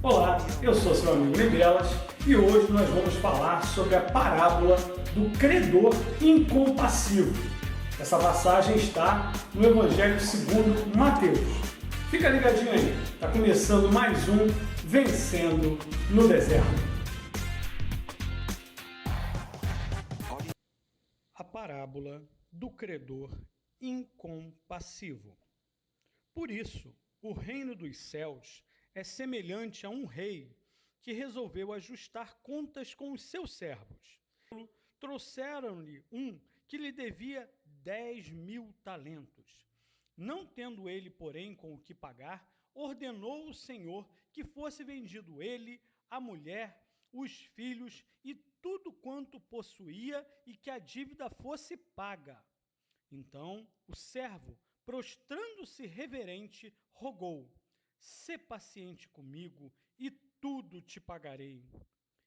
Olá, eu sou seu amigo Librelas e hoje nós vamos falar sobre a parábola do credor incompassivo. Essa passagem está no Evangelho segundo Mateus. Fica ligadinho aí, está começando mais um Vencendo no Deserto. A parábola do credor incompassivo. Por isso, o reino dos céus é semelhante a um rei que resolveu ajustar contas com os seus servos. Trouxeram-lhe um que lhe devia 10.000 talentos. Não tendo ele, porém, com o que pagar, ordenou o Senhor que fosse vendido ele, a mulher, os filhos e tudo quanto possuía e que a dívida fosse paga. Então o servo, prostrando-se reverente, rogou: sê paciente comigo e tudo te pagarei.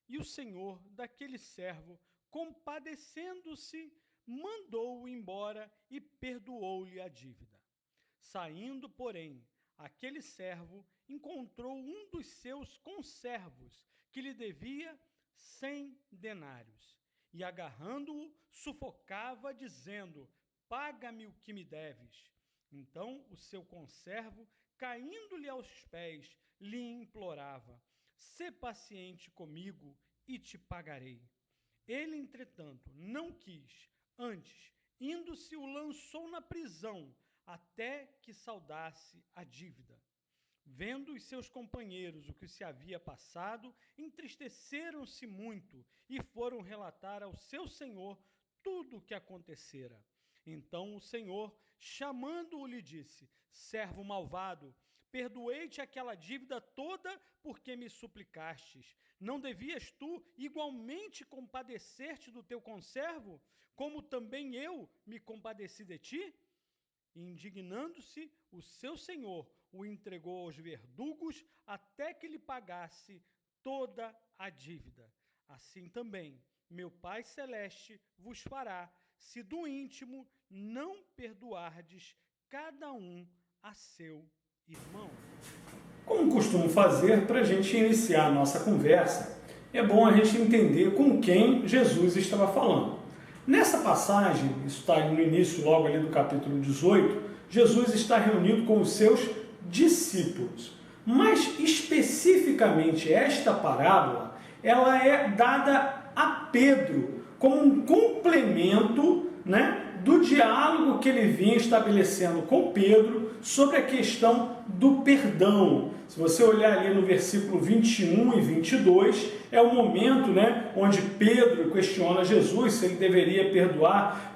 E o senhor daquele servo, compadecendo-se, mandou-o embora e perdoou-lhe a dívida. Saindo, porém, aquele servo encontrou um dos seus conservos, que lhe devia 100 denários, e agarrando-o, sufocava, dizendo: paga-me o que me deves. Então o seu conservo, caindo-lhe aos pés, lhe implorava: sê paciente comigo e te pagarei. Ele, entretanto, não quis, antes, indo-se, o lançou na prisão, até que saldasse a dívida. Vendo os seus companheiros o que se havia passado, entristeceram-se muito e foram relatar ao seu senhor tudo o que acontecera. Então o senhor, chamando-o, lhe disse: servo malvado, perdoei-te aquela dívida toda porque me suplicastes. Não devias tu igualmente compadecer-te do teu conservo, como também eu me compadeci de ti? Indignando-se, o seu senhor o entregou aos verdugos até que lhe pagasse toda a dívida. Assim também, meu Pai Celeste vos fará, se do íntimo não perdoardes cada um a seu irmão. Como costumo fazer para a gente iniciar a nossa conversa, é bom a gente entender com quem Jesus estava falando. Nessa passagem, isso está no início logo ali do capítulo 18, Jesus está reunido com os seus discípulos. Mas especificamente esta parábola, ela é dada a Pedro como um complemento, do diálogo que ele vinha estabelecendo com Pedro sobre a questão do perdão. Se você olhar ali no versículo 21 e 22, é o momento onde Pedro questiona Jesus se ele deveria perdoar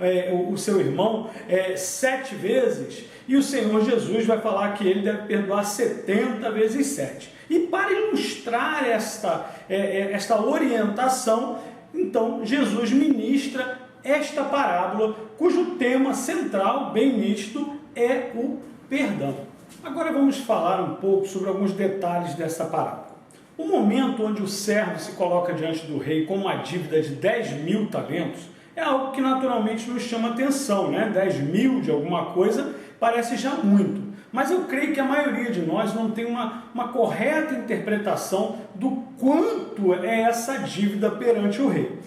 o seu irmão 7 vezes, e o Senhor Jesus vai falar que ele deve perdoar 70 vezes 7. E para ilustrar esta orientação, então Jesus ministra esta parábola, cujo tema central, bem nítido, é o perdão. Agora vamos falar um pouco sobre alguns detalhes dessa parábola. O momento onde o servo se coloca diante do rei com uma dívida de 10.000 talentos é algo que naturalmente nos chama atenção, 10.000 de alguma coisa parece já muito. Mas eu creio que a maioria de nós não tem uma correta interpretação do quanto é essa dívida perante o rei.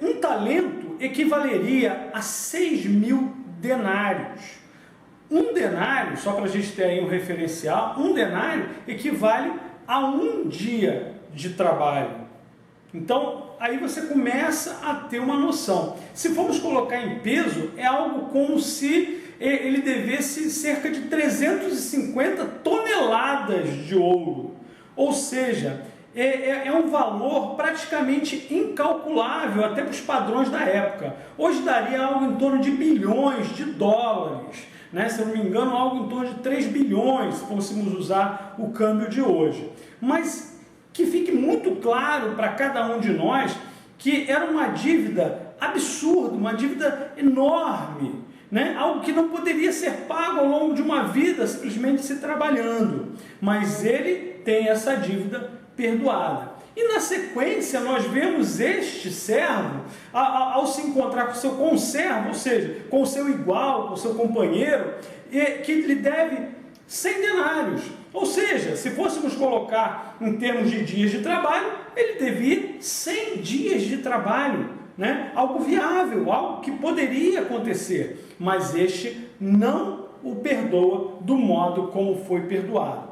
Um talento equivaleria a 6.000 denários. Um denário, só para a gente ter aí um referencial, um denário equivale a um dia de trabalho. Então, aí você começa a ter uma noção. Se formos colocar em peso, é algo como se ele devesse cerca de 350 toneladas de ouro. Ou seja, é um valor praticamente incalculável até para os padrões da época. Hoje daria algo em torno de bilhões de dólares. Se eu não me engano, algo em torno de 3 bilhões, se fôssemos usar o câmbio de hoje. Mas que fique muito claro para cada um de nós que era uma dívida absurda, uma dívida enorme, algo que não poderia ser pago ao longo de uma vida simplesmente se trabalhando. Mas ele tem essa dívida perdoada. E na sequência nós vemos este servo, ao se encontrar com o seu conservo, ou seja, com o seu igual, com o seu companheiro, que lhe deve 100 denários. Ou seja, se fôssemos colocar em termos de dias de trabalho, ele devia 100 dias de trabalho, né? Algo viável, algo que poderia acontecer, mas este não o perdoa do modo como foi perdoado.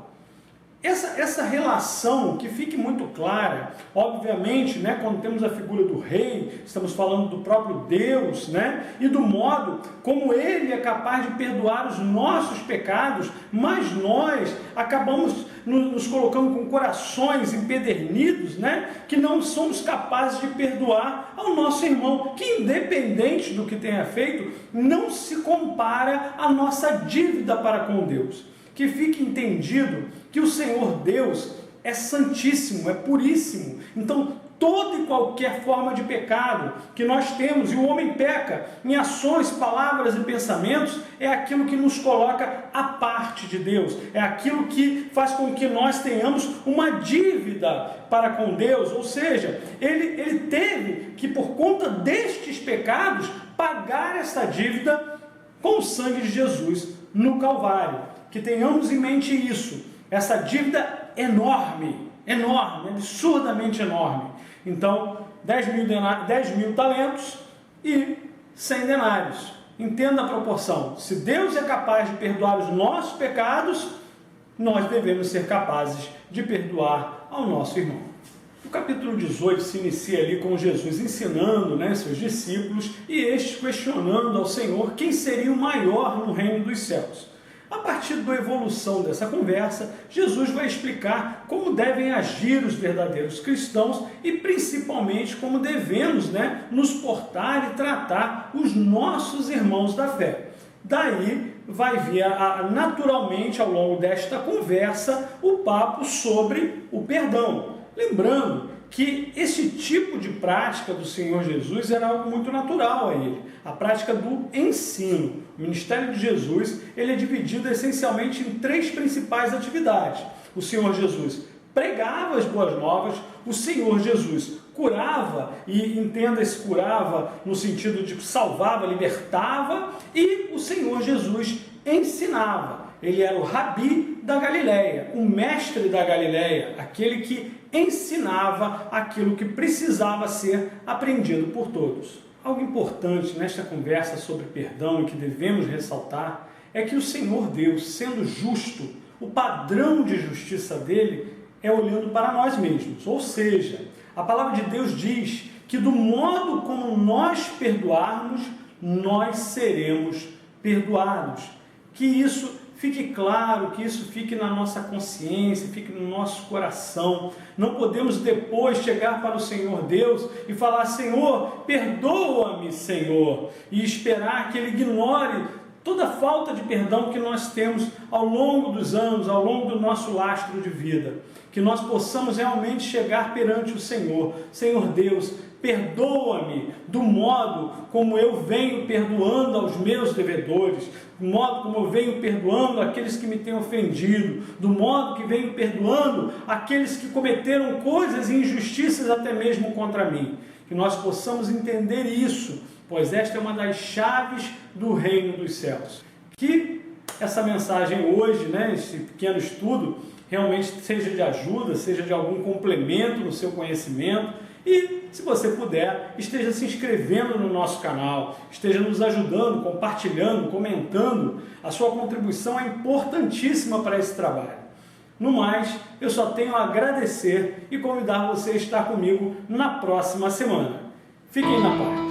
Essa relação, que fique muito clara, obviamente, né, quando temos a figura do rei, estamos falando do próprio Deus, né, e do modo como ele é capaz de perdoar os nossos pecados, mas nós acabamos nos colocando com corações empedernidos, né, que não somos capazes de perdoar ao nosso irmão, que independente do que tenha feito, não se compara à nossa dívida para com Deus. Que fique entendido que o Senhor Deus é santíssimo, é puríssimo. Então, toda e qualquer forma de pecado que nós temos, e o homem peca em ações, palavras e pensamentos, é aquilo que nos coloca à parte de Deus, é aquilo que faz com que nós tenhamos uma dívida para com Deus, ou seja, ele teve que, por conta destes pecados, pagar essa dívida com o sangue de Jesus no Calvário. Que tenhamos em mente isso, essa dívida enorme, absurdamente enorme. Então, 10 mil talentos e 100 denários. Entenda a proporção. Se Deus é capaz de perdoar os nossos pecados, nós devemos ser capazes de perdoar ao nosso irmão. O capítulo 18 se inicia ali com Jesus ensinando, né, seus discípulos e estes questionando ao Senhor quem seria o maior no reino dos céus. A partir da evolução dessa conversa, Jesus vai explicar como devem agir os verdadeiros cristãos e principalmente como devemos, né, nos portar e tratar os nossos irmãos da fé. Daí vai vir naturalmente ao longo desta conversa o papo sobre o perdão. Lembrando que esse tipo de prática do Senhor Jesus era algo muito natural a ele, a prática do ensino. O ministério de Jesus ele é dividido essencialmente em 3 principais atividades. O Senhor Jesus pregava as boas novas, o Senhor Jesus curava, e entenda esse curava no sentido de salvava, libertava, e o Senhor Jesus ensinava. Ele era o Rabi da Galileia, o mestre da Galileia, aquele que ensinava aquilo que precisava ser aprendido por todos. Algo importante nesta conversa sobre perdão e que devemos ressaltar é que o Senhor Deus, sendo justo, o padrão de justiça dele é olhando para nós mesmos. Ou seja, a palavra de Deus diz que do modo como nós perdoarmos, nós seremos perdoados. Que isso fique claro, que isso fique na nossa consciência, fique no nosso coração. Não podemos depois chegar para o Senhor Deus e falar: Senhor, perdoa-me, Senhor, e esperar que Ele ignore toda a falta de perdão que nós temos ao longo dos anos, ao longo do nosso lastro de vida. Que nós possamos realmente chegar perante o Senhor. Senhor Deus, perdoa-me do modo como eu venho perdoando aos meus devedores, do modo como eu venho perdoando aqueles que me têm ofendido, do modo que venho perdoando aqueles que cometeram coisas e injustiças até mesmo contra mim. Que nós possamos entender isso, pois esta é uma das chaves do reino dos céus. Que essa mensagem hoje, né, esse pequeno estudo, realmente seja de ajuda, seja de algum complemento no seu conhecimento. E, se você puder, esteja se inscrevendo no nosso canal, esteja nos ajudando, compartilhando, comentando. A sua contribuição é importantíssima para esse trabalho. No mais, eu só tenho a agradecer e convidar você a estar comigo na próxima semana. Fiquem na paz.